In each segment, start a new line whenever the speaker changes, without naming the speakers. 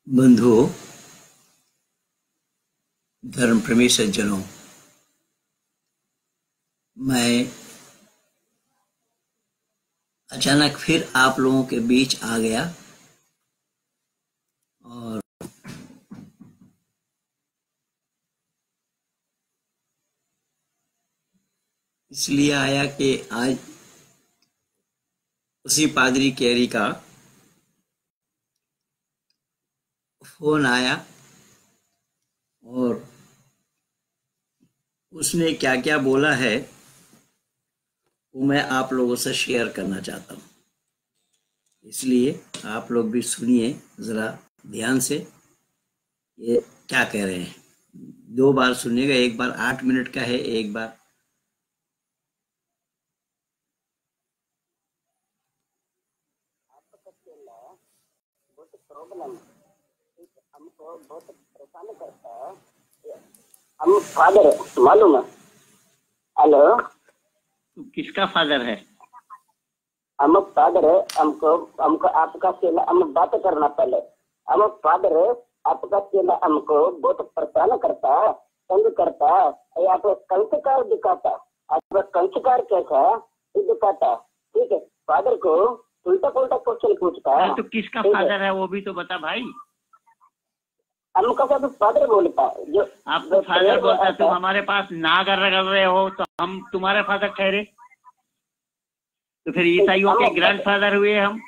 बंधुओं, धर्म प्रेमी सज्जनों, मैं अचानक फिर आप लोगों के बीच आ गया और इसलिए आया कि आज उसी पादरी कैरी का फोन आया और उसने क्या क्या बोला है वो मैं आप लोगों से शेयर करना चाहता हूँ। इसलिए आप लोग भी सुनिए ज़रा ध्यान से ये क्या कह रहे हैं। 2 बार सुनिएगा, एक बार 8 मिनट का है, एक बार
हमको बहुत परेशान करता है। हम फादर है, मालूम है? हेलो,
तो किसका फादर है?
हम फादर है। हमको हमको आपका चेला, हम बात करना पहले। हम फादर है, आपका चेला हमको बहुत परेशान करता है, तंग करता है। आप कंचकार दिखाता, आप कंचकार कैसा ये दिखाता, ठीक है? फादर को उल्टा पुल्टा क्वेश्चन पूछता है।
तो किसका फादर है वो भी तो बता भाई।
हमका सब फादर बोलता है। जो
आपको फादर बोलता है, तुम हमारे पास नाग रगड़ रहे हो तो हम तुम्हारे फादर ठहरे? तो फिर ईसाइयों के ग्रैंड फादर हुए हम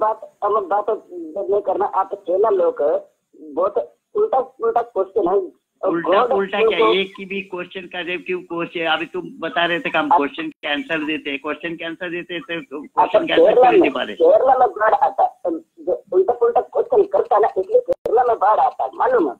बात नहीं करना। आप चेला लोग बहुत उल्टा उल्टा क्वेश्चन है।
उल्टा उल्टा क्या, एक की भी क्वेश्चन का जब क्यों क्वेश्चन? अभी तुम बता रहे थे कि हम क्वेश्चन के आंसर देते, क्वेश्चन के आंसर देते थे, क्वेश्चन के आंसर क्यों नहीं पा रहे?
केरला में बाढ़ आता, उल्टा उल्टा क्वेश्चन करता ना, इसलिए केरला में बाढ़ आता, मालूम है?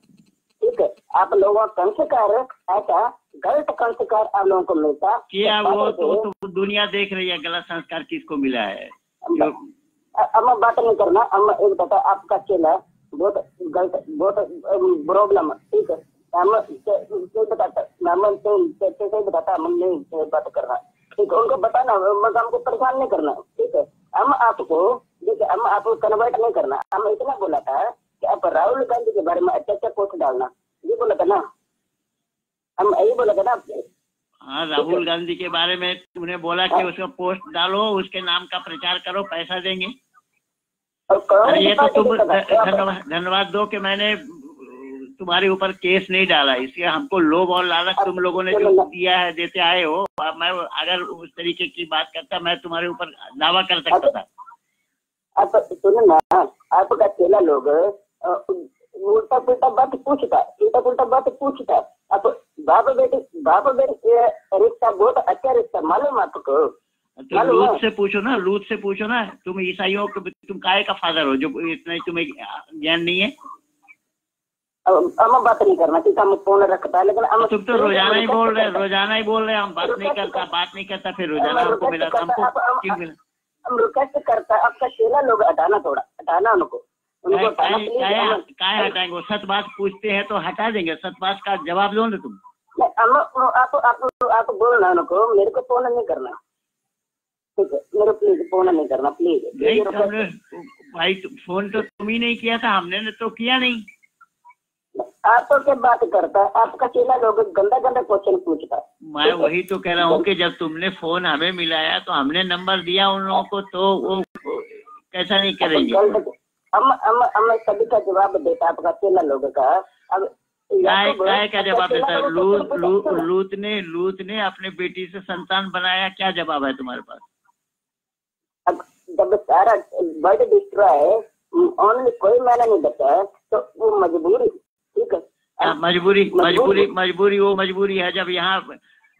ठीक है, आप लोगों का संस्कार ऐसा गलत संस्कार आप लोगों को मिलता
क्या? वो तो दुनिया देख रही है गलत संस्कार किसको मिला है।
हम बात नहीं करना। हम एक बता, आपका चेला बहुत गलत, बहुत प्रॉब्लम, ठीक है? हम बताता, कैसे बताता, हम नहीं बात करना, ठीक है? उनको बताना, हमको परेशान नहीं करना, ठीक है? हम आपको देखिए, हम आपको कन्वर्ट नहीं करना। हम इतना बोला था कि आप राहुल गांधी के बारे में अच्छा अच्छा पोस्ट डालना, ये बोला था ना? हम यही बोला था ना?
हाँ, राहुल गांधी के बारे में तुमने बोला कि उसका पोस्ट डालो, उसके नाम का प्रचार करो, पैसा देंगे। अरे ये तो तुम धन्यवाद दो कि मैंने तुम्हारे ऊपर केस नहीं डाला, इसलिए हमको लोभ और लालच तुम लोगों ने जो दिया है, देते आए हो। मैं अगर उस तरीके की बात करता, मैं तुम्हारे ऊपर दावा कर सकता था।
आप सुनो ना, आपका चेला लोग उल्टा पुल्टा बात पूछता, उल्टा पुल्टा बात पूछता। आप बाप बेटे रिश्ता बहुत अच्छा रिश्ता, मालूम आपको?
तो लूत से पूछो ना, लूत से पूछो ना। तुम ईसाइयों के तुम काहे का फादर हो जो इतना तुम्हें ज्ञान नहीं है?
हम बात नहीं करना, ठीक है? हम फोन रखता है, लेकिन
तुम तो रोजाना ही बोल रहे, रोजाना ही बोल रहे। हम बात नहीं करता, फिर रोजाना हमको मिला, हमको क्यों मिला?
हम रिक्वेस्ट करता, आपका चेला लोग हटाना, थोड़ा हटाना उनको।
काय हटाएंगे? सच बात पूछते हैं तो हटा देंगे, सच बात का जवाब दो ना तुम।
आप बोलना उनको, मेरे को फोन नहीं करना, ठीक है? मेरे प्लीज फोन नहीं करना, प्लीज।
भाई फोन तो तुम ही नहीं किया था, हमने तो किया नहीं।
आप तो क्या बात करता है? आपका चेला लोग गंदा गंदा क्वेश्चन पूछता।
मैं वही तो कह रहा हूँ कि जब तुमने फोन हमें मिलाया तो हमने नंबर दिया उन लोगों को, तो वो कैसा नहीं करेंगे?
हम सभी का जवाब देता आपका चेला लोग का। अब
काय का जवाब देता? लूत ने अपने बेटी से संतान बनाया, क्या जवाब है तुम्हारे पास?
अब जब सारा वर्ल्ड डिस्ट्रॉय है, ओनली कोई मैंने नहीं बचा, तो वो मजबूरी, ठीक है?
मजबूरी वो मजबूरी है जब यहाँ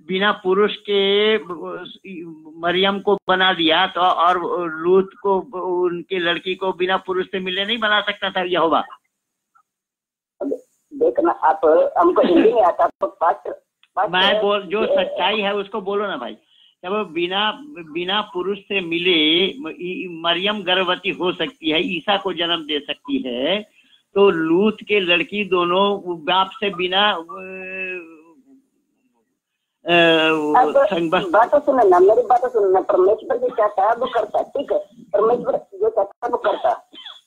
बिना पुरुष के मरियम को बना दिया, तो और लूत को, उनकी लड़की को बिना पुरुष से मिलने नहीं बना सकता था यहोवा?
देखना, आप हमको हिंदी नहीं आता तो
मैं बोल, जो सच्चाई है उसको बोलो ना भाई। जब बिना पुरुष से मिले मरियम गर्भवती हो सकती है, ईसा को जन्म दे सकती है, तो लूत के लड़की दोनों बाप से बिना
बात सुनना, मेरी बात सुनना। परमेश्वर जो चाहता है वो करता, ठीक है? परमेश्वर जो चाहता है वो करता।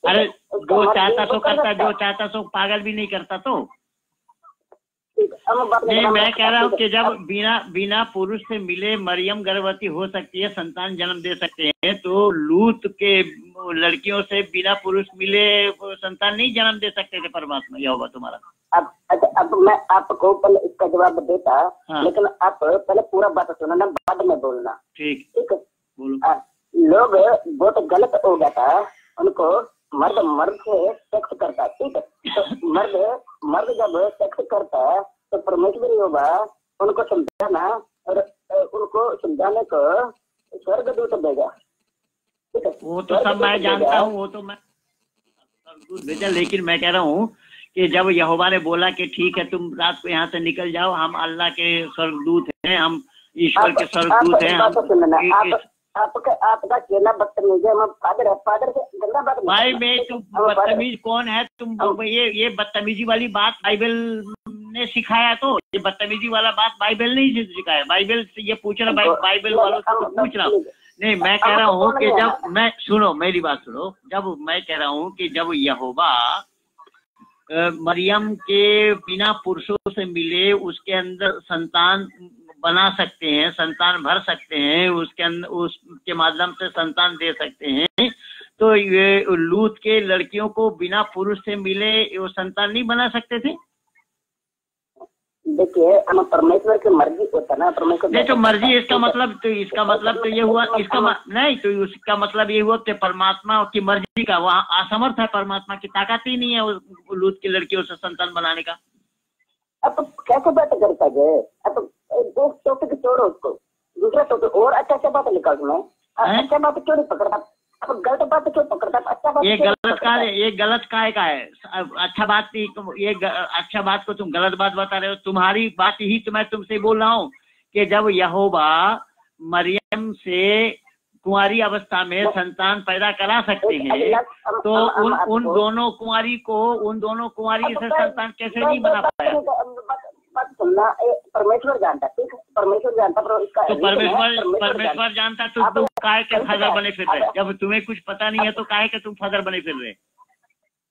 अरे जो चाहता सो करता, जो चाहता सो पागल भी नहीं करता। तो नहीं, मैं कह रहा हूँ कि जब बिना पुरुष से मिले मरियम गर्भवती हो सकती है, संतान जन्म दे सकते हैं, तो लूत के लड़कियों से बिना पुरुष मिले संतान नहीं जन्म दे सकते थे परमात्मा यहोवा तुम्हारा?
अब मैं आपको पहले इसका जवाब देता। हाँ। लेकिन आप पहले पूरा बात सुनो ना, बाद में बोलना। ठीक लोग बहुत गलत हो गया था, उनको मर्द से सेक्स करता, ठीक है? तो मर्द जब सेक्स करता है तो परमेश्वर यहोवा उनको समझाना और उनको समझाने को स्वर्गदूत भेजा, ठीक है?
वो तो सब मैं जानता हूँ, वो तो मैं स्वर्गदूत भेजा, लेकिन मैं कह रहा हूँ कि जब यहोवा ने बोला कि ठीक है तुम रात को यहाँ से निकल जाओ, हम अल्लाह के स्वर्गदूत हैं, हम ईश्वर के स्वर्गदूत हैं,
आपका केला बदतमीज है, फादर से गंदा बात
भाई। मैं तुम बदतमीज कौन है? तुम ये बदतमीजी वाली बात बाइबल ने सिखाया? तो ये बदतमीजी वाला बात बाइबल नहीं सिखाया। बाइबल से ये पूछ रहा, बाइबल वालों से पूछ रहा हूँ। नहीं, मैं कह रहा हूँ कि जब मैं सुनो, मेरी बात सुनो, जब मैं कह रहा हूँ कि जब यहोवा मरियम के बिना पुरुषों से मिले उसके अंदर संतान बना सकते हैं, संतान भर सकते हैं, उसके अंदर उसके माध्यम से संतान दे सकते हैं, तो ये लूत के लड़कियों को बिना पुरुष से मिले वो संतान नहीं बना सकते थे?
देखिए, हम परमेश्वर की मर्जी होता ना, परमेश्वर
नहीं तो मर्जी, इसका मतलब तो ये हुआ, नहीं तो उसका मतलब ये हुआ कि परमात्मा की मर्जी का वहाँ असमर्थ है, परमात्मा की ताकत ही नहीं है लूत की लड़कियों से संतान बनाने का।
अब कैसे बात करता है? अब एक टॉपिक छोड़ो, उसको दूसरा टॉपिक और अच्छा बात निकाल। मैं अच्छा बात क्यों नहीं पकड़ता? अब गलत बात क्यों पकड़ता? अच्छा बात
ये गलत का है? अच्छा बात ये अच्छा बात को तुम गलत बात बता रहे हो। तुम्हारी बात ही तो मैं तुमसे बोल रहा हूँ कि जब यहोवा मरियम से कुंवारी अवस्था में संतान पैदा करा सकते हैं, तो उन दोनों कुंवारी से संतान कैसे नहीं बना पाया?
सुनना, परमेश्वर जानता, ठीक है? परमेश्वर जानता, पर इसका
तो परमेश्वर जानता, तो तुम काहे के फादर बने फिर रहे? जब तुम्हें कुछ पता नहीं है तो काहे के तुम फादर बने फिर रहे?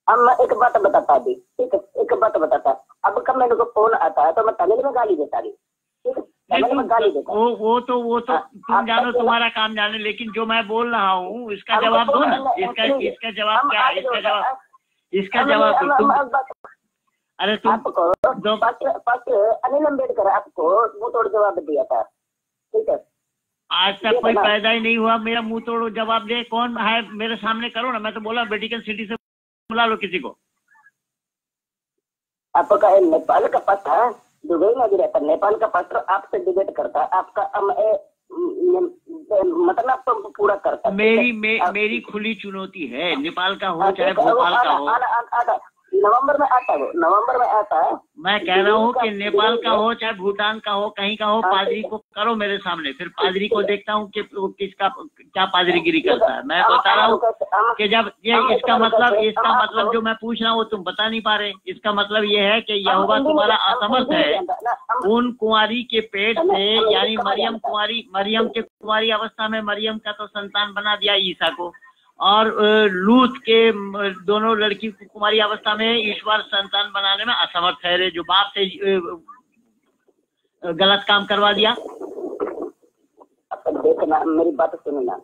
अब मैं एक बात बताता अभी, ठीक है? एक बात बताता। अब कब मेरे को फोन आता है तो मैं तमिल में गाली देता रही, ठीक है? वो तो तुम जानो, तुम्हारा काम जाने, लेकिन जो मैं बोल रहा हूँ इसका जवाब दो ना। इसका जवाब क्या है? इसका जवाब अरे तुम अनिल अम्बेडकर आपको मुंह तोड़ जवाब दिया था, ठीक है? आज तक कोई पैदा ही नहीं हुआ मेरा मुंह तोड़ जवाब दे। कौन है मेरे सामने? करो ना। मैं तो बोला वेटिकन सिटी से बुला लो किसी को। आपका नेपाल का पत्र दुबई में भी रहता, नेपाल का पत्र आपसे डिबेट करता, आपका मतलब तो पूरा करता। मेरी खुली चुनौती है, नेपाल का हो चाहे भोपाल का हो। नवंबर में आता है। मैं कह रहा हूँ कि नेपाल का हो चाहे भूटान का हो, कहीं का हो, पादरी को करो मेरे सामने, फिर पादरी को देखता हूँ कि किसका क्या पादरीगिरी करता है। मैं बता रहा हूँ कि जब ये इसका मतलब जो मैं पूछ रहा हूँ वो तुम बता नहीं पा रहे। इसका मतलब ये है कि यहोवा तुम्हारा असमर्थ है उन कुंवारी के पेट से, यानी मरियम के कुंवारी अवस्था में मरियम का तो संतान बना दिया ईसा को, और लूत के दोनों लड़की कुमारी अवस्था में ईश्वर संतान बनाने में असमर्थ है, जो बाप से गलत काम करवा दिया। अब देखना, मेरी बात सुनना।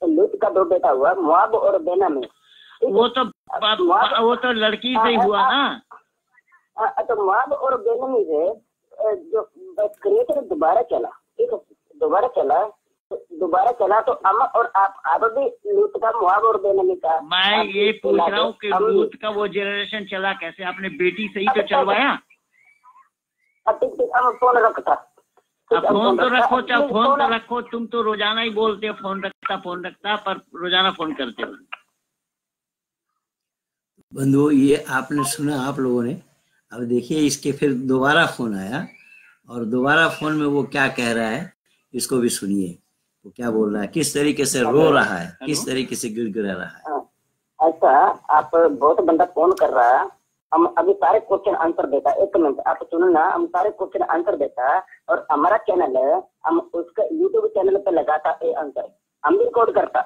लूत का दो बेटा हुआ, मोआब और बेनामी। वो तो लड़की से ही हुआ ना। तो मोआब और बेनामी से जो क्रिएटर दोबारा चला, ठीक है? दोबारा चला तो और आप भी लूत का, मोआब और बेनामी का। मैं ये पूछ रहा हूँ कि लूत का वो जनरेशन चला कैसे? आपने बेटी से ही तो चलवाया। फोन रखता, फोन तो रखो, तुम तो रोजाना ही बोलते हो फोन रखता, पर रोजाना फोन करते हो।
बंधुओं, ये आपने सुना आप लोगों ने। अब देखिए, इसके फिर दोबारा फोन आया, और दोबारा फोन में वो क्या कह रहा है इसको भी सुनिए। वो क्या बोल रहा है, किस तरीके से रो रहा है, किस तरीके से गिड़गिड़ा रहा है।
ऐसा आप बहुत बंदा फोन कर रहा है, हम अभी सारे क्वेश्चन आंसर देता। एक मिनट आप सुनो ना, हम सारे क्वेश्चन आंसर देता, और हमारा चैनल है, हम उसका यूट्यूब चैनल पे लगाता ये आंसर, हम भी रिकॉर्ड करता,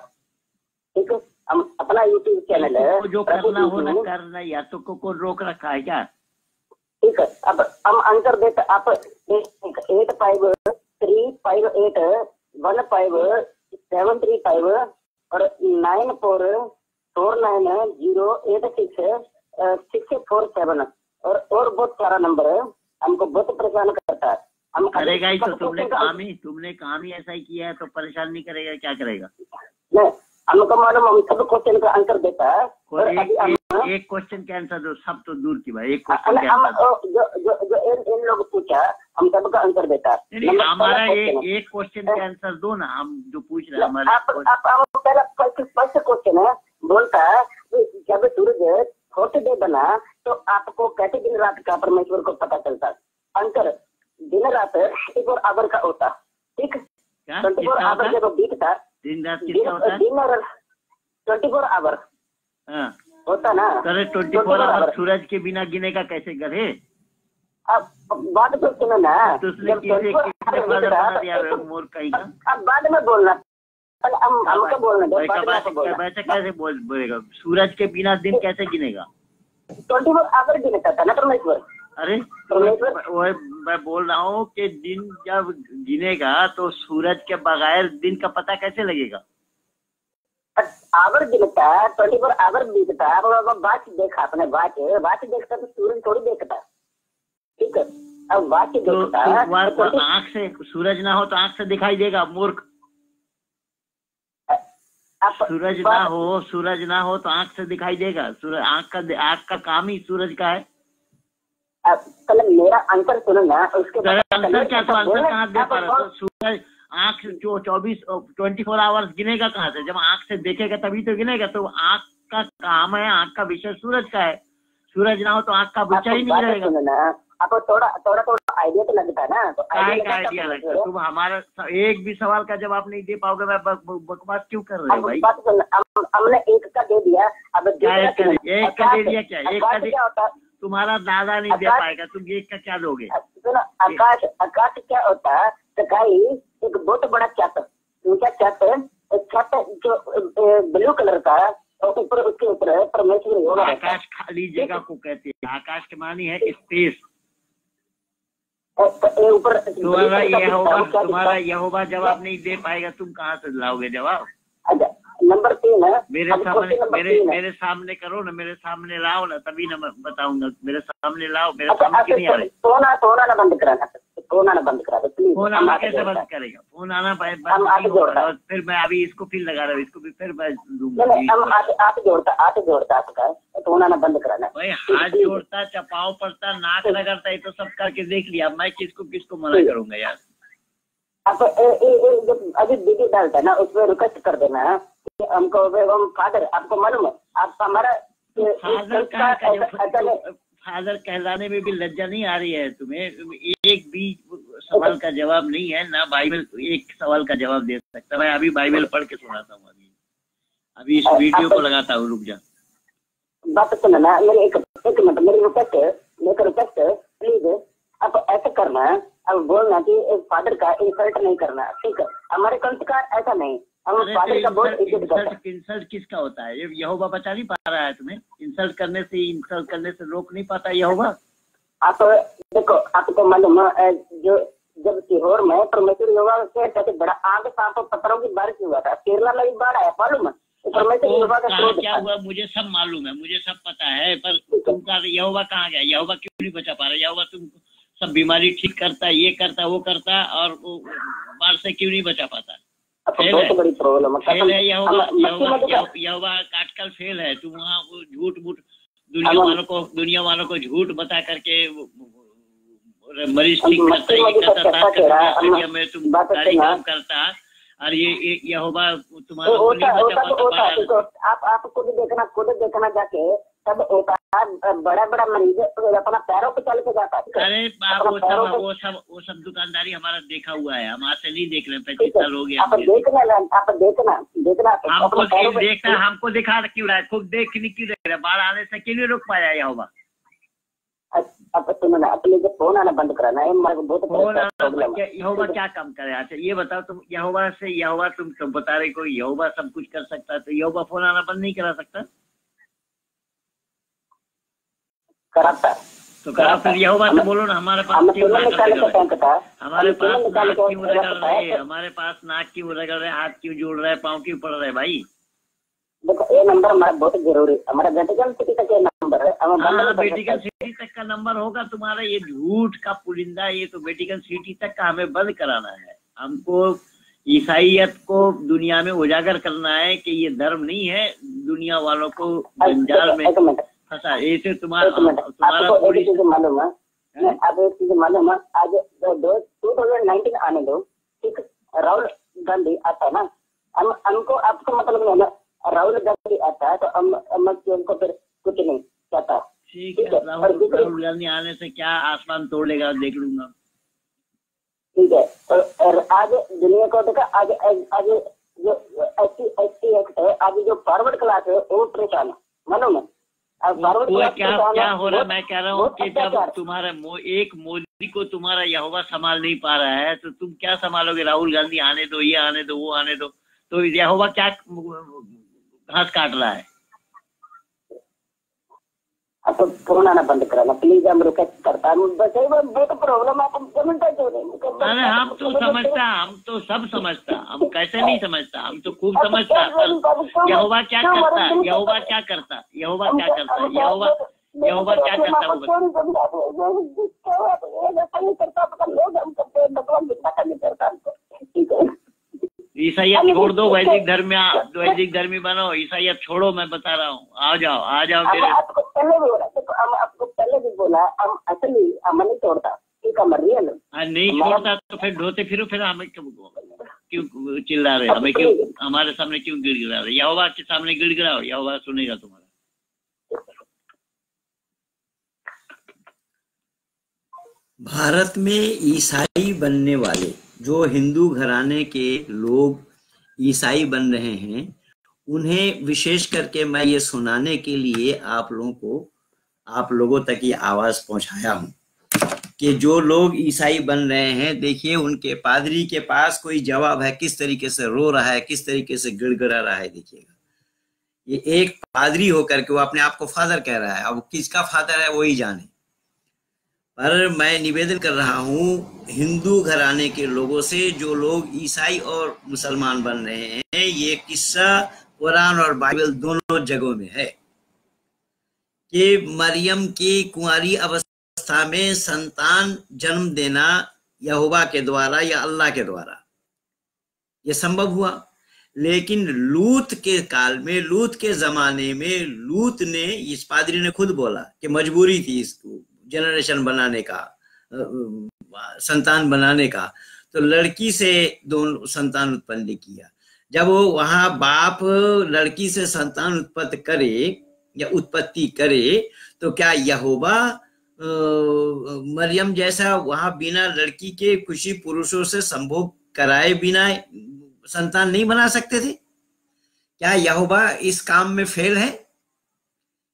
ठीक है? हम अपना अपना यूट्यूब चैनल है,
जो करना हो ना करना, या तो को रोक रखा है क्या?
ठीक है, अब हम आंसर देते, आप 8538151735 और 9449086647 और बहुत सारा नंबर है, हमको बहुत परेशान करता है। हम
करेगा ही तो, तुमने काम ही ऐसा ही किया है, तो परेशान नहीं करेगा, क्या करेगा?
नहीं, हमको मालूम, हम सब क्वेश्चन का आंसर देता है।
एक क्वेश्चन के आंसर दो, सब तो दूर की बात, एक क्वेश्चन के आंसर
जो इन लोग पूछा, हम सबका आंसर देता है।
हमारा एक क्वेश्चन के आंसर दो ना, हम जो पूछ रहे हैं हमारे।
पहला फर्स्ट क्वेश्चन है, बोलता है जब सूरज फोर्थ डे बना तो आपको कैसे दिन रात का परमेश्वर को पता चलता? आंसर, दिन रात 24 आवर का होता। ठीक, 24 आवर जब बीतता,
दिन रात किसका होता है?
24 आवर होता ना।
24 आवर सूरज के बिना गिनेगा कैसे गधे?
अब बात तो सुनो ना,
अब
बाद में बोलना, हमको बोलना दो,
वैसे कैसे बोलेगा? सूरज के बिना दिन कैसे गिनेगा?
24 आवर गिनता था ना परमेश्वर।
अरे मैं बोल रहा हूँ कि दिन जब गिनेगा तो सूरज के बगैर दिन का पता कैसे लगेगा?
आवर गिनता, 24 आवर बीतता। बात देखा आपने, बात देखता तो सूरज थोड़ी देखता। ठीक है, अब बात देखता
आँख से, सूरज ना हो तो आँख से दिखाई देगा मूर्ख। सूरज ना हो तो आँख से दिखाई देगा। सूरज आँख का काम ही सूरज का है।
कल मेरा आंसर सुनो ना, उसके बाद
आंसर क्या, तो आंसर कहाँ दे पा रहा? सूरज आँख जो 24 आवर्स गिनेगा कहाँ से? जब आँख से देखेगा तभी तो गिनेगा। तो आँख का काम है, आँख का विषय सूरज का है। सूरज ना हो तो आँख का विषय ही नहीं रहेगा।
आपको थोड़ा आइडिया तो लगता है ना, तो
आइडिया लगता है। तुम हमारा एक भी सवाल का जवाब नहीं दे पाओगे, मैं बकवास क्यों कर रहे हो भाई?
हमने एक का दे दिया, अब
एक का दे दिया, क्या एक का होता? तुम्हारा दादा नहीं दे पाएगा, तुम एक का क्या दोगे?
सुनो, आकाश क्या होता है? स्काई एक बहुत बड़ा छत, ऊंचा छत जो ब्लू कलर का, और ऊपर उसके ऊपर परमेश्वर होगा।
आकाश खाली जगह को कहते हैं। आकाश के मानी है स्पेस।
ऊपर
तुम्हारा यहोवा जवाब नहीं दे पाएगा, तुम कहाँ से लाओगे जवाब?
अच्छा, नंबर 3 है,
मेरे सामने करो ना, मेरे सामने लाओ ना, तभी ना मैं बताऊंगा। मेरे सामने लाओ, मेरे सामने क्यों नहीं आ रहे?
फोन आना बंद करा दो प्लीज।
फोन आना कैसे बंद करेगा? फोन आना बंद, फिर मैं अभी इसको फिर लगा रहा हूँ, इसको भी फिर मैं दूंगा।
हाथ जोड़ता आपका, फोन आना बंद कराना
भाई। हाथ जोड़ता, चपाव पड़ता, नाक रगड़ता, ये तो सब करके देख लिया। मैं किसको मना करूंगा यार?
आप अभी वीडियो डालता है ना, उसमें रिक्वेस्ट कर देना हमको। फादर, आपको मालूम है आप हमारा
फादर कहलाने में भी लज्जा नहीं आ रही है तुम्हें? एक भी सवाल का जवाब नहीं है ना, बाइबल एक सवाल का जवाब दे सकता। मैं अभी बाइबल पढ़ के सुनाता हूँ। अभी इस वीडियो को लगाता हूँ, रुक जा।
बात सुनो ना, मेरे एक मिनट, मेरी रिक्वेस्ट प्लीज, आप ऐसा करना, अब बोलना कि फादर का इंसल्ट नहीं करना। ठीक है, हमारे कंट का ऐसा नहीं, हम फादर का बहुत इज्जत करते हैं।
इंसल्ट किसका होता है? यहोवा बचा नहीं पा रहा है तुम्हें? इंसल्ट करने से रोक नहीं पाता यहोवा?
आप देखो, आपको मालूम है जो जब सीहोर में परमेश्वर यहोवा से कैसे बड़ा आग, सांप, पत्थरों की बारिश हुआ था, केरला में भी बाढ़ आया, मालूम है? परमेश्वर यहोवा का
क्या हुआ मुझे सब मालूम है, मुझे सब पता है, पर तुमका यहोवा कहाँ गया? यहोवा क्यों नहीं बचा पा रहा? यहोवा तुम सब बीमारी ठीक करता, ये करता, वो करता, और वो बाढ़ से क्यों नहीं बचा पाता?
बहुत बड़ी प्रॉब्लम
है यहोवा आजकल फेल है। तुम वहाँ झूठ मूठ दुनिया वालों को झूठ बता करके मरीज ठीक करता, ये करता, में तुम सारी काम करता, और ये यहोवा तुम्हारा
आप खुद देखना जाके सब होता है। बड़ा मरीज अपना पैरों पे चल के जाता है।
अरे वो सब दुकानदारी हमारा देखा हुआ है, हम आज से नहीं देख रहे, 25 साल हो गया।
आप देखना
हमको दिखा क्यों रहा है? खुद देखने क्यों देख रहा है? बाढ़ आने से क्यों नहीं रोक पाया यहोवा?
अब सुनो ना, अपने जो फोन आना बंद कराना है, मेरे को बहुत
फोन आना
प्रॉब्लम है।
यहोवा क्या काम करे? अच्छा ये बताओ तुम, यहोवा तुम बता रहे कोई यहोवा सब कुछ कर सकता है, तो यहोवा फोन आना बंद नहीं करा सकता?
कराता
तो करा फिर यहोवा से बोलो ना, हमारे पास क्यों नाक रगड़ रहे, हमारे पास नाक क्यों रगड़ रहे, हमारे पास नाक क्यों रगड़ रहे, हाथ क्यों जोड़ रहे, पाँव क्यों पड़ रहे भाई?
देखो ये नंबर हमारा बहुत जरूरी, हमारा वेटिकन सिटी तक ये नंबर है।
हाँ, वेटिकन सिटी तक का नंबर होगा तुम्हारा। ये झूठ का पुलिंदा, ये तो वेटिकन सिटी तक का हमें बंद कराना है। हमको ईसाइयत को दुनिया में उजागर करना है कि ये धर्म नहीं है, दुनिया वालों को जंजाल में फंसा। ऐसे तुम्हारा
एक चीज मालूम है, अब एक चीज मालूम है, आज 2019 आने दो, ठीक, राहुल गांधी आता ना, हमको आपको मतलब नहीं ना, राहुल गांधी आता है तो हम उनको फिर कुछ नहीं कहता।
ठीक है, राहुल गांधी आने से क्या आसमान तोड़ लेगा, देख लूंगा।
ठीक है, और आज दुनिया को देखा, आज जो SC एक्ट है, आज जो फॉरवर्ड क्लास है वो परेशान है, मालूम है।
क्या हो रहा है? मैं कह रहा हूँ कि जब तुम्हारा एक मोदी को तुम्हारा यहोवा संभाल नहीं पा रहा है, तो तुम क्या संभालोगे? राहुल गांधी आने दो, ये आने दो, वो आने दो, तो यहोवा क्या घास काट रहा है?
अब फोन आना बंद कराना प्लीज, हम रिक्वेस्ट करता है, बहुत प्रॉब्लम है।
अरे हम तो समझता, हम तो सब समझता, हम कैसे नहीं समझता, हम तो खूब समझता। यहोवा क्या करता है? यहोवा क्या करता? यहोवा क्या करता? यहोवा क्या करता? वो ईसाइयत छोड़ दो, वैदिक धर्मी बनो, ईसाइयत छोड़ो, मैं बता रहा हूँ। आ जाओ मेरे।
आपको पहले भी बोला, हम असली हम नहीं छोड़ता, ठीक है, रियल
नहीं छोड़ता तो फिर ढोते फिरो, फिर हमें क्यों चिल्ला रहे, हमें क्यों, हमारे सामने क्यों गिड़गिड़ा रहे? यहोवा के सामने गिड़गिड़ाओ, यहोवा सुनेगा तुम्हारा।
भारत में ईसाई बनने वाले जो हिंदू घराने के लोग ईसाई बन रहे हैं, उन्हें विशेष करके मैं ये सुनाने के लिए आप लोगों तक ये आवाज पहुंचाया हूं कि जो लोग ईसाई बन रहे हैं, देखिए उनके पादरी के पास कोई जवाब है, किस तरीके से रो रहा है, किस तरीके से गिड़गिड़ा रहा है। देखिएगा, ये एक पादरी होकर के वो अपने आप को फादर कह रहा है। अब किसका फादर है वही जाने। पर मैं निवेदन कर रहा हूँ हिंदू घराने के लोगों से, जो लोग ईसाई और मुसलमान बन रहे हैं, ये किस्सा कुरान और बाइबल दोनों जगहों में है कि मरियम की कुंवारी अवस्था में संतान जन्म देना यहोवा के द्वारा या अल्लाह के द्वारा ये संभव हुआ। लेकिन लूत के काल में, लूत के जमाने में, लूत ने, इस पादरी ने खुद बोला कि मजबूरी थी इसको जनरेशन बनाने का, संतान बनाने का, तो लड़की से दोनों संतान उत्पन्न किया। जब वो वहां बाप लड़की से संतान उत्पत्ति करे या उत्पत्ति करे, तो क्या यहोवा मरियम जैसा वहां बिना लड़की के खुशी पुरुषों से संभोग कराए बिना संतान नहीं बना सकते थे? क्या यहोवा इस काम में फेल है?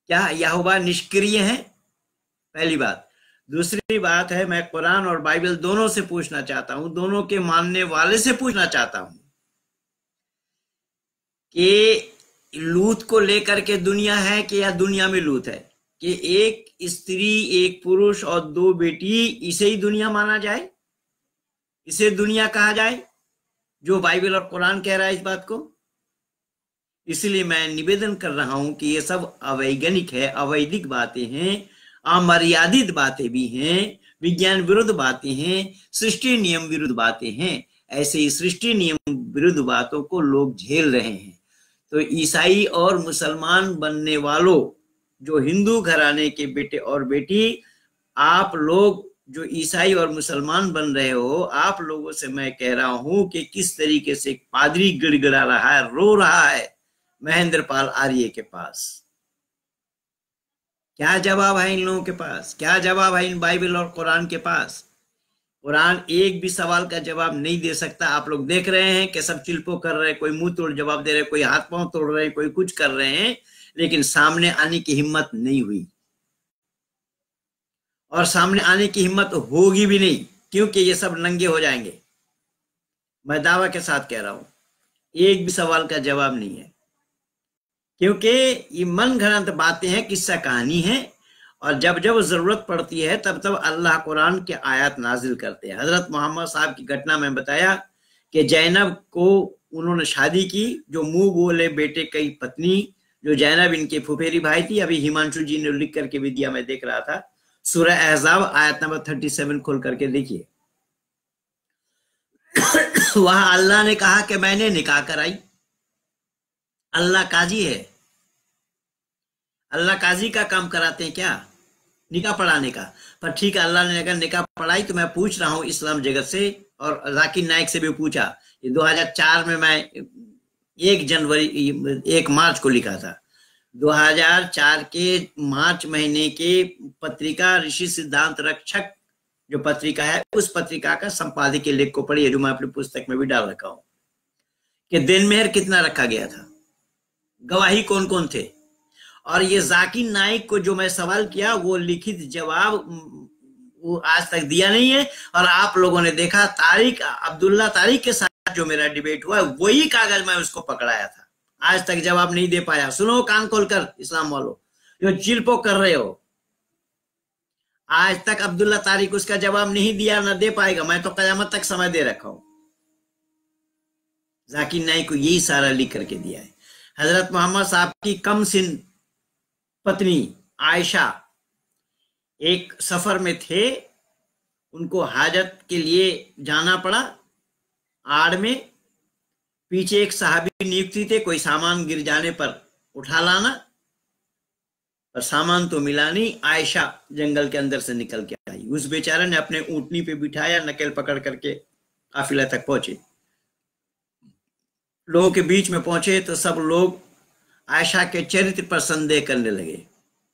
क्या यहोवा निष्क्रिय है? पहली बात। दूसरी बात है, मैं कुरान और बाइबल दोनों से पूछना चाहता हूं, दोनों के मानने वाले से पूछना चाहता हूं कि लूत को लेकर के दुनिया है कि या दुनिया में लूत है? कि एक स्त्री, एक पुरुष और दो बेटी, इसे ही दुनिया माना जाए, इसे दुनिया कहा जाए, जो बाइबल और कुरान कह रहा है इस बात को? इसलिए मैं निवेदन कर रहा हूं कि ये सब अवैज्ञानिक है, अवैधिक बातें हैं, अमर्यादित बातें भी हैं, विज्ञान विरुद्ध बातें हैं, सृष्टि नियम विरुद्ध बातें हैं। ऐसे ही सृष्टि नियम विरुद्ध बातों को लोग झेल रहे हैं। तो ईसाई और मुसलमान बनने वालों, जो हिंदू घराने के बेटे और बेटी, आप लोग जो ईसाई और मुसलमान बन रहे हो, आप लोगों से मैं कह रहा हूं कि किस तरीके से एक पादरी गिड़गिड़ा रहा है, रो रहा है महेंद्र पाल आर्य के पास। क्या जवाब है इन लोगों के पास? क्या जवाब है इन बाइबल और कुरान के पास? कुरान एक भी सवाल का जवाब नहीं दे सकता। आप लोग देख रहे हैं कि सब चिल्पो कर रहे हैं, कोई मुंह तोड़ जवाब दे रहे, कोई हाथ पांव तोड़ रहे हैं, कोई कुछ कर रहे हैं, लेकिन सामने आने की हिम्मत नहीं हुई। और सामने आने की हिम्मत होगी भी नहीं, क्योंकि ये सब नंगे हो जाएंगे। मैं दावा के साथ कह रहा हूं, एक भी सवाल का जवाब नहीं है, क्योंकि ये मन घड़ंत बातें हैं, किस्सा कहानी है। और जब जब जरूरत पड़ती है तब तब अल्लाह कुरान के आयत नाजिल करते हैं। हजरत मोहम्मद साहब की घटना में बताया कि जैनब को उन्होंने शादी की, जो मुंह बोले बेटे की पत्नी, जो जैनब इनके फुफेरी भाई थी। अभी हिमांशु जी ने लिख करके भी दिया, मैं देख रहा था। सूरह अहज़ाब आयत नंबर 37 खोल करके देखिए। वहां अल्लाह ने कहा कि मैंने निकाह कराई। अल्लाह काजी है, अल्लाह काजी का काम कराते हैं क्या, निकाह पढ़ाने का? पर ठीक है, अल्लाह ने अगर निकाह पढ़ाई तो मैं पूछ रहा हूं इस्लाम जगत से, और जाकिर नाइक से भी पूछा। ये 2004 में मैं 1 मार्च को लिखा था। 2004 के मार्च महीने के पत्रिका ऋषि सिद्धांत रक्षक जो पत्रिका है, उस पत्रिका का संपादकीय लेख को पढ़िए, जो मैं अपनी पुस्तक में भी डाल रखा हूं, कि दिन मेहर कितना रखा गया था, गवाही कौन कौन थे। और ये जाकिर नाइक को जो मैं सवाल किया, वो लिखित जवाब वो आज तक दिया नहीं है। और आप लोगों ने देखा, तारिक अब्दुल्ला तारिक के साथ जो मेरा डिबेट हुआ, वही कागज मैं उसको पकड़ाया था, आज तक जवाब नहीं दे पाया। सुनो कान खोलकर इस्लाम वालों, जो चिल्पो कर रहे हो, आज तक अब्दुल्ला तारिक उसका जवाब नहीं दिया, ना दे पाएगा। मैं तो कयामत तक समय दे रखा हूं। जाकिर नाइक को यही सारा लिख करके दिया है। हजरत मोहम्मद साहब की कम सिन पत्नी आयशा एक सफर में थे, उनको हाजत के लिए जाना पड़ा। आड़ में पीछे एक सहाबी नियुक्ति थे, कोई सामान गिर जाने पर उठा लाना, पर सामान तो मिला नहीं। आयशा जंगल के अंदर से निकल के आई, उस बेचारे ने अपने ऊंटनी पे बिठाया, नकेल पकड़ करके काफिला तक पहुंचे। लोगों के बीच में पहुंचे तो सब लोग आयशा के चरित्र पर संदेह करने लगे,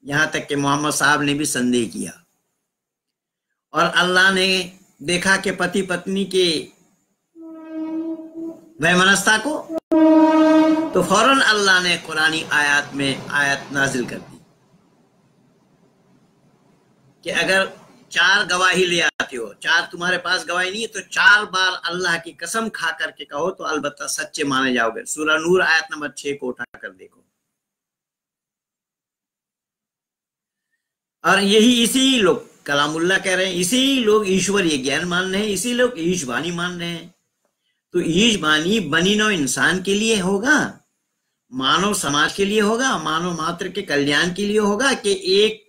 यहां तक कि मोहम्मद साहब ने भी संदेह किया। और अल्लाह ने देखा कि पति पत्नी के वैमनस्यता को, तो फौरन अल्लाह ने कुरानी आयत में आयत नाजिल कर दी कि अगर 4 गवाही ले आते हो, 4 तुम्हारे पास गवाही नहीं है, तो 4 बार अल्लाह की कसम खा करके कहो तो अलबत्ता सच्चे माने जाओगे। सूरह नूर आयत नंबर 6 को उठा कर देखो। और यही इसी लोग कलामुल्लाह कह रहे हैं, इसी लोग ईश्वरीय ज्ञान मान रहे हैं, इसी लोग ईशवाणी मान रहे हैं। तो ईशवाणी बनी नौ इंसान के लिए होगा, मानव समाज के लिए होगा, मानव मात्र के कल्याण के लिए होगा, कि एक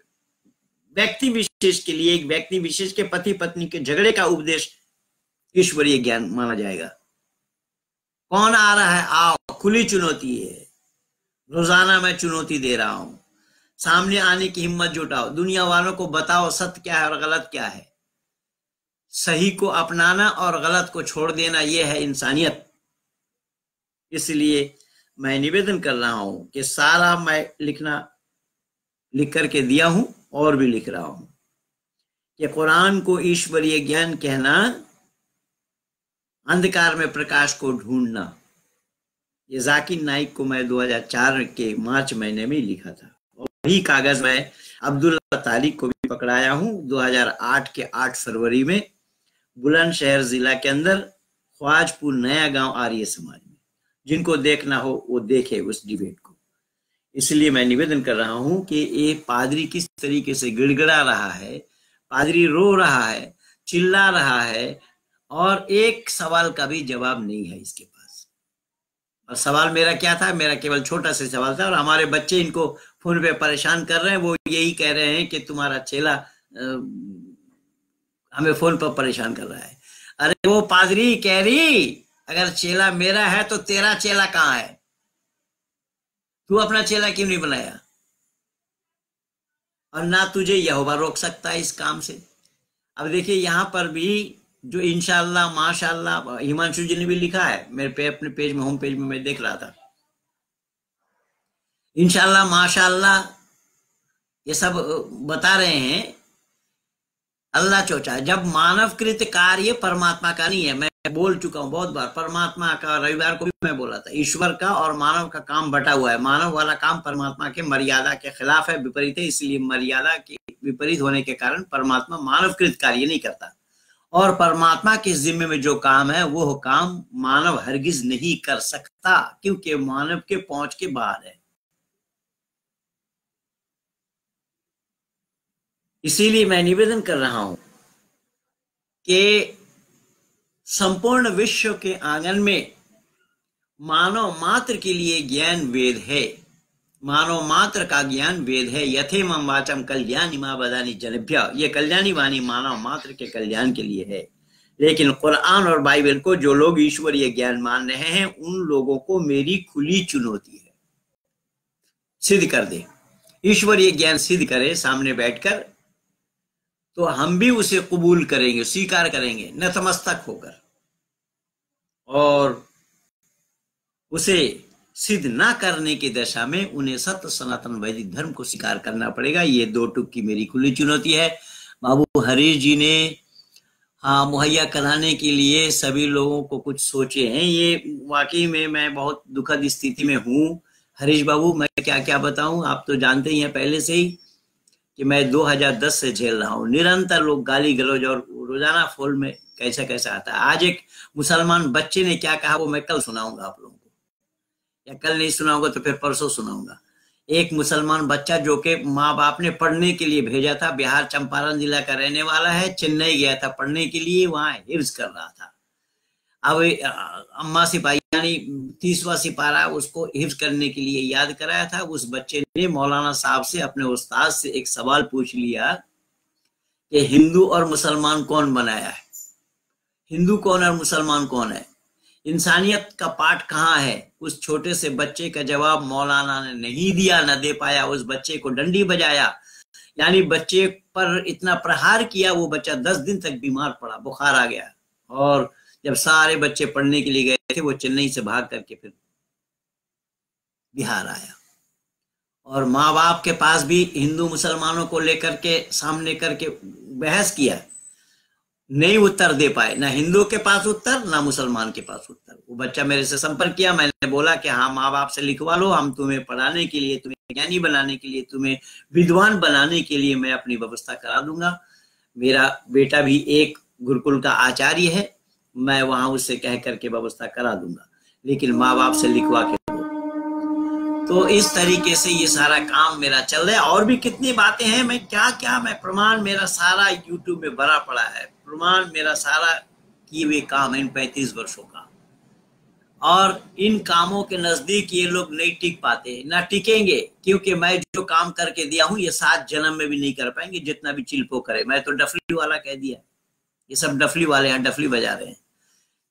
व्यक्ति विशेष के लिए, एक व्यक्ति विशेष के पति पत्नी के झगड़े का उपदेश ईश्वरीय ज्ञान माना जाएगा? कौन आ रहा है? आओ, खुली चुनौती है, रोजाना मैं चुनौती दे रहा हूं। सामने आने की हिम्मत जुटाओ, दुनिया वालों को बताओ सत्य क्या है और गलत क्या है। सही को अपनाना और गलत को छोड़ देना, यह है इंसानियत। इसलिए मैं निवेदन कर रहा हूं कि सारा मैं लिख करके दिया हूं और भी लिख रहा हूं कि कुरान को ईश्वरीय ज्ञान कहना, अंधकार में प्रकाश को ढूंढना। ये जाकिर नाइक को मैं 2004 के मार्च महीने में लिखा था, और वही कागज मैं अब्दुल्ला तारिक को भी पकड़ाया हूं 2008 के 8 फरवरी में बुलंदशहर जिला के अंदर ख्वाजपुर नया गांव आर्य समाज में। जिनको देखना हो वो देखे उस डिबेट को। इसलिए मैं निवेदन कर रहा हूं कि ये पादरी किस तरीके से गिड़गिड़ा रहा है, पादरी रो रहा है, चिल्ला रहा है, और एक सवाल का भी जवाब नहीं है इसके पास। और सवाल मेरा क्या था? मेरा केवल छोटा सा सवाल था, और हमारे बच्चे इनको फोन पे परेशान कर रहे हैं। वो यही कह रहे हैं कि तुम्हारा चेला हमें फोन पर परेशान कर रहा है। अरे वो पादरी कह रही, अगर चेला मेरा है तो तेरा चेला कहाँ है? तू अपना चेला क्यों नहीं बनाया? और ना तुझे यहोवा रोक सकता है इस काम से। अब देखिए यहां पर भी जो इंशाअल्लाह माशाअल्लाह हिमांशु जी ने भी लिखा है, मेरे पे अपने पेज में, होम पेज में मैं देख रहा था, इंशाअल्लाह माशाअल्लाह ये सब बता रहे हैं। अल्लाह चौचा, जब मानवकृत कार्य परमात्मा का नहीं है, मैं बोल चुका हूं बहुत बार, परमात्मा का, रविवार को भी मैं बोला था, ईश्वर का और मानव का काम बटा हुआ है। मानव वाला काम परमात्मा के मर्यादा के खिलाफ है, विपरीत है। इसलिए मर्यादा की विपरीत होने के कारण परमात्मा मानवकृत कार्य नहीं करता, और परमात्मा के जिम्मे में जो काम है वो काम मानव हरगिज नहीं कर सकता, क्योंकि मानव के पहुंच के बाहर है। इसीलिए मैं निवेदन कर रहा हूं कि संपूर्ण विश्व के आंगन में मानव मात्र के लिए ज्ञान वेद है, मानव मात्र का ज्ञान वेद है। यथेमं वाचम कल्याणी मां बदानी जनेभ्य, ये कल्याणी वाणी मानव मात्र के कल्याण के लिए है। लेकिन कुरान और बाइबल को जो लोग ईश्वरीय ज्ञान मान रहे हैं, उन लोगों को मेरी खुली चुनौती है, सिद्ध कर दे, ईश्वरीय ज्ञान सिद्ध करे सामने बैठकर, तो हम भी उसे कबूल करेंगे, स्वीकार करेंगे नतमस्तक होकर, और उसे सिद्ध ना करने की दशा में उन्हें सत्य सनातन वैदिक धर्म को स्वीकार करना पड़ेगा। ये 2 टुक की मेरी खुली चुनौती है। बाबू हरीश जी ने मुहैया कराने के लिए सभी लोगों को कुछ सोचे हैं। ये वाकई में मैं बहुत दुखद स्थिति में हूँ हरीश बाबू, मैं क्या क्या बताऊं। आप तो जानते ही हैं पहले से ही कि मैं 2010 से झेल रहा हूँ। निरंतर लोग गाली गलौज और रोजाना फोन में कैसा कैसा आता है। आज एक मुसलमान बच्चे ने क्या कहा वो मैं कल सुनाऊंगा आप लोगों को, या कल नहीं सुनाऊंगा तो फिर परसों सुनाऊंगा। एक मुसलमान बच्चा जो कि माँ बाप ने पढ़ने के लिए भेजा था, बिहार चंपारण जिला का रहने वाला है, चेन्नई गया था पढ़ने के लिए, वहां हिफ्ज कर रहा था। अब अम्मा सिपाही यानी 30वां सिपारा उसको हिफ्ज करने के लिए याद कराया था। उस बच्चे ने मौलाना साहब से, अपने उस्ताद से एक सवाल पूछ लिया कि हिंदू और मुसलमान कौन बनाया है, हिंदू कौन और मुसलमान कौन है, इंसानियत का पाठ कहाँ है। उस छोटे से बच्चे का जवाब मौलाना ने नहीं दिया, न दे पाया। उस बच्चे को डंडी बजाया, यानी बच्चे पर इतना प्रहार किया, वो बच्चा 10 दिन तक बीमार पड़ा, बुखार आ गया। और जब सारे बच्चे पढ़ने के लिए गए थे, वो चेन्नई से भाग करके फिर बिहार आया। और माँ बाप के पास भी हिंदू मुसलमानों को लेकर के सामने करके बहस किया, नहीं उत्तर दे पाए, ना हिंदू के पास उत्तर, ना मुसलमान के पास उत्तर। वो बच्चा मेरे से संपर्क किया, मैंने बोला कि हाँ माँ बाप से लिखवा लो, हम तुम्हें पढ़ाने के लिए, तुम्हें ज्ञानी बनाने के लिए, तुम्हें विद्वान बनाने के लिए मैं अपनी व्यवस्था करा दूंगा। मेरा बेटा भी एक गुरुकुल का आचार्य है, मैं वहां उससे कह करके व्यवस्था करा दूंगा, लेकिन माँ बाप से लिखवा के दो। तो इस तरीके से ये सारा काम मेरा चल रहा है। और भी कितनी बातें हैं, मैं क्या क्या मैं प्रमाण मेरा सारा यूट्यूब में भरा पड़ा है, प्रमाण मेरा सारा किए हुए काम इन 35 वर्षों का। और इन कामों के नजदीक ये लोग नहीं टिक पाते, ना टिकेंगे, क्योंकि मैं जो काम करके दिया हूं ये 7 जन्म में भी नहीं कर पाएंगे, जितना भी चिल्पो करे। मैं तो डफली वाला कह दिया, ये सब डफली वाले हैं, डफली बजा रहे हैं।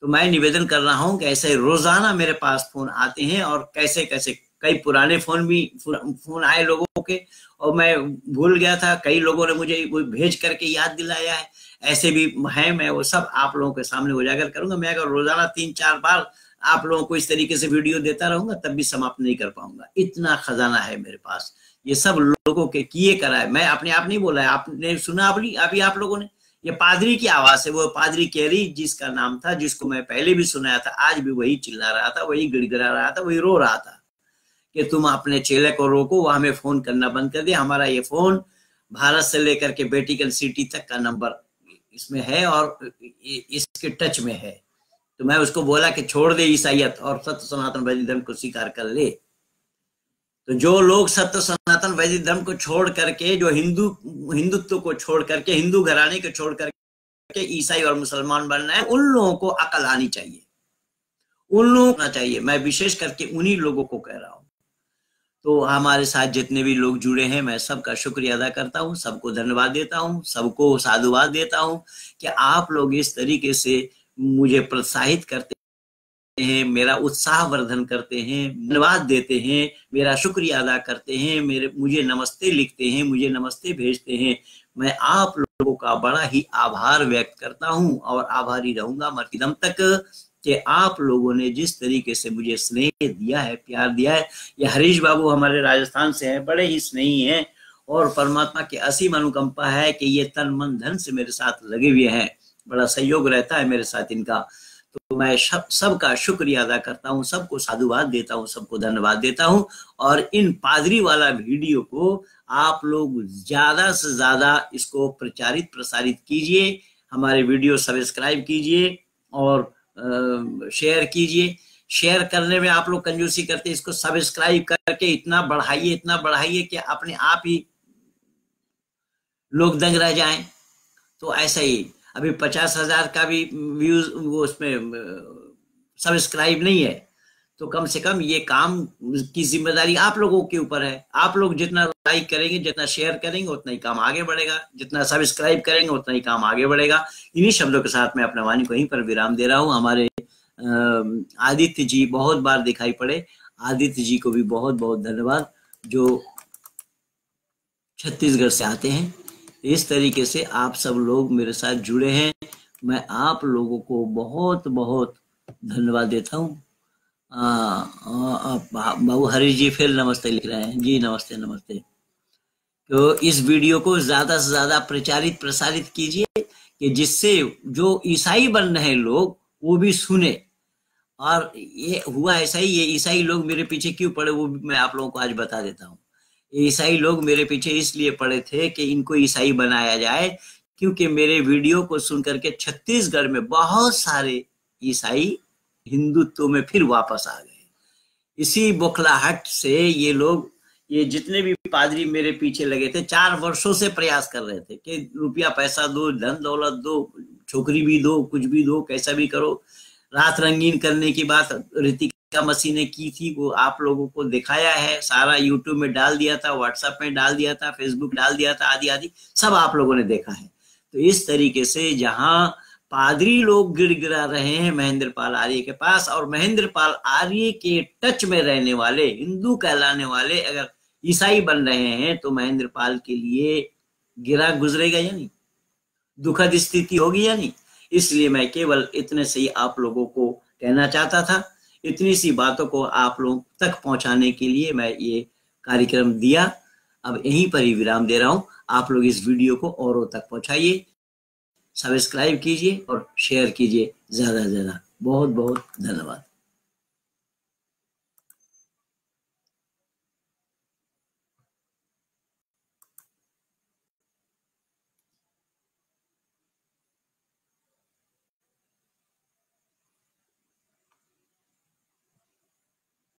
तो मैं निवेदन कर रहा हूं कि ऐसे रोजाना मेरे पास फोन आते हैं, और कैसे कैसे कई पुराने फोन आए लोगों के, और मैं भूल गया था, कई लोगों ने मुझे भेज करके याद दिलाया है, ऐसे भी हैं। मैं वो सब आप लोगों के सामने उजागर करूंगा। मैं अगर रोजाना 3-4 बार आप लोगों को इस तरीके से वीडियो देता रहूंगा तब भी समाप्त नहीं कर पाऊंगा, इतना खजाना है मेरे पास। ये सब लोगों के किए करा है, मैं अपने आप नहीं बोला है, आपने सुना अभी आप लोगों ने। ये पादरी की आवाज है, वो पादरी कैरी जिसका नाम था, जिसको मैं पहले भी सुनाया था, आज भी वही चिल्ला रहा था, वही गिड़गिड़ा रहा था, वही रो रहा था कि तुम अपने चेले को रोको, वो हमें फोन करना बंद कर दिया। हमारा ये फोन भारत से लेकर के वेटिकन सिटी तक का नंबर इसमें है और इसके टच में है। तो मैं उसको बोला कि छोड़ दे ईसाइयत और सत्य सनातन वैदिक धर्म को स्वीकार कर ले। तो जो लोग सत्य सनातन वैदिक धर्म को छोड़ करके, जो हिंदुत्व को छोड़ करके, हिंदू घराने को छोड़ करके ईसाई और मुसलमान बनना है, उन लोगों को अकल आनी चाहिए, उन लोगों को चाहिए। मैं विशेष करके उन्हीं लोगों को कह रहा हूं। तो हमारे साथ जितने भी लोग जुड़े हैं, मैं सबका शुक्रिया अदा करता हूं, सबको धन्यवाद देता हूं, सबको साधुवाद देता हूं कि आप लोग इस तरीके से मुझे प्रोत्साहित करते हैं, मेरा उत्साह वर्धन करते हैं, धन्यवाद देते हैं, मेरा शुक्रिया अदा करते हैं, मुझे नमस्ते लिखते हैं, मुझे नमस्ते भेजते हैं। मैं आप लोगों का बड़ा ही आभार व्यक्त करता हूं और आभारी रहूंगा मरते दम तक कि आप लोगों ने जिस तरीके से मुझे स्नेह दिया है, प्यार दिया है। ये हरीश बाबू हमारे राजस्थान से हैं, बड़े ही स्नेही हैं, और परमात्मा की असीम अनुकंपा है कि ये तन मन धन से मेरे साथ लगे हुए हैं, बड़ा सहयोग रहता है मेरे साथ इनका। तो मैं सबका शुक्रिया अदा करता हूँ, सबको साधुवाद देता हूँ, सबको धन्यवाद देता हूँ। और इन पादरी वाला वीडियो को आप लोग ज्यादा से ज्यादा इसको प्रचारित प्रसारित कीजिए, हमारे वीडियो सब्सक्राइब कीजिए और शेयर कीजिए। शेयर करने में आप लोग कंजूसी करते, इसको सब्सक्राइब करके इतना बढ़ाइए कि अपने आप ही लोग दंग रह जाएं। तो ऐसा ही अभी 50,000 का भी व्यूज वो उसमें सब्सक्राइब नहीं है, तो कम से कम ये काम की जिम्मेदारी आप लोगों के ऊपर है। आप लोग जितना लाइक करेंगे, जितना शेयर करेंगे, उतना ही काम आगे बढ़ेगा, जितना सब्सक्राइब करेंगे उतना ही काम आगे बढ़ेगा। इन्हीं शब्दों के साथ मैं अपना वाणी को यहीं पर विराम दे रहा हूँ। हमारे आदित्य जी बहुत बार दिखाई पड़े, आदित्य जी को भी बहुत बहुत धन्यवाद जो छत्तीसगढ़ से आते हैं। इस तरीके से आप सब लोग मेरे साथ जुड़े हैं, मैं आप लोगों को बहुत बहुत धन्यवाद देता हूँ। बाबू हरी जी फिर नमस्ते लिख रहे हैं जी, नमस्ते नमस्ते। तो इस वीडियो को ज्यादा से ज्यादा प्रचारित प्रसारित कीजिए कि जिससे जो ईसाई बन रहे लोग वो भी सुने। और ये हुआ ऐसा ही, ये ईसाई लोग मेरे पीछे क्यों पड़े वो भी मैं आप लोगों को आज बता देता हूँ। ईसाई लोग मेरे पीछे इसलिए पड़े थे कि इनको ईसाई बनाया जाए, क्योंकि मेरे वीडियो को सुनकर के छत्तीसगढ़ में बहुत सारे ईसाई हिंदुत्व में फिर वापस आ गए। इसी बौखलाहट से ये लोग, ये जितने भी पादरी मेरे पीछे लगे थे, 4 वर्षों से प्रयास कर रहे थे कि रुपया पैसा दो, धन दौलत दो, छोकरी भी दो, कुछ भी दो, कैसा भी करो। रात रंगीन करने की बात ऋतिका मसीह ने की थी, वो आप लोगों को दिखाया है, सारा यूट्यूब में डाल दिया था, व्हाट्सएप में डाल दिया था, फेसबुक डाल दिया था, आदि आदि सब आप लोगों ने देखा है। तो इस तरीके से जहां पादरी लोग गिड़गिड़ा रहे हैं महेंद्र पाल आर्य के पास, और महेंद्र पाल आर्य के टच में रहने वाले हिंदू कहलाने वाले अगर ईसाई बन रहे हैं, तो महेंद्र पाल के लिए गिरा गुजरेगा या नहीं, दुखद स्थिति होगी या नहीं। इसलिए मैं केवल इतने से ही आप लोगों को कहना चाहता था, इतनी सी बातों को आप लोग तक पहुंचाने के लिए मैं ये कार्यक्रम दिया। अब यहीं पर ही विराम दे रहा हूं। आप लोग इस वीडियो को औरों तक पहुंचाइए, सब्सक्राइब कीजिए और शेयर कीजिए ज्यादा से ज्यादा। बहुत बहुत धन्यवाद।